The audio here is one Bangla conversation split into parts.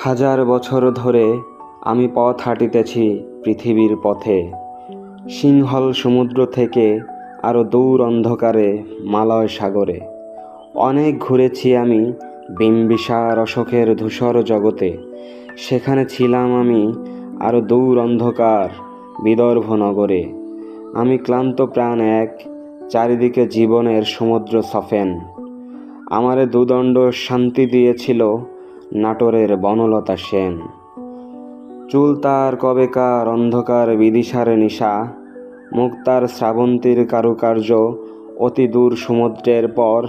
হাজার বছর ধরে আমি পথ হাঁটিতেছি পৃথিবীর পথে, সিংহল সমুদ্র থেকে আরও দূর অন্ধকারে মালয় সাগরে। অনেক ঘুরেছি আমি বিম্বিসার অশোকের ধূসর জগতে, সেখানে ছিলাম আমি আরও দূর অন্ধকার বিদর্ভ নগরে। আমি ক্লান্ত প্রাণ এক, চারিদিকে জীবনের সমুদ্র সফেন। আমারে দুদণ্ড শান্তি দিয়েছিল নাটোরের বনলতা সেন। চুল তার কবেকার অন্ধকার বিদিশার নিশা, মুক্তার শ্রাবন্তীর কারুকার্য অতি দূর সমুদ্রের পর।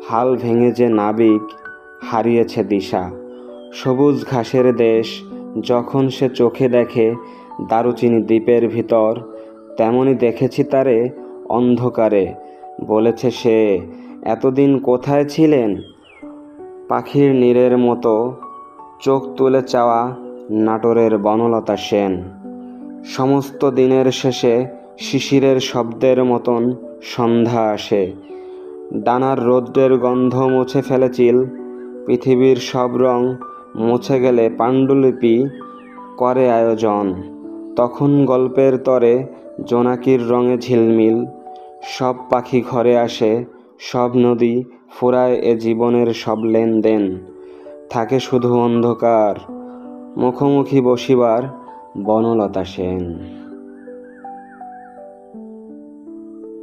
হাল ভেঙে যে নাবিক হারিয়েছে দিশা, সবুজ ঘাসের দেশ যখন সে চোখে দেখে দারুচিনি দ্বীপের ভিতর, তেমনি দেখেছি তারে অন্ধকারে। বলেছে সে, এতদিন কোথায় ছিলেন? পাখির নীড়ের মতো চোখ তুলে চাওয়া নাটোরের বনলতা সেন। সমস্ত দিনের শেষে শিশিরের শব্দের মতন সন্ধ্যা আসে, ডানার রৌদ্রের গন্ধ মুছে ফেলে চিল। পৃথিবীর সব রং মুছে গেলে পাণ্ডুলিপি করে আয়োজন, তখন গল্পের তরে জোনাকির রঙে ঝিলমিল। সব পাখি ঘরে আসে, সব নদী ফুরায় এ জীবনের সব লেনদেন। থাকে শুধু অন্ধকার, মুখোমুখি বসিবার বনলতা সেন।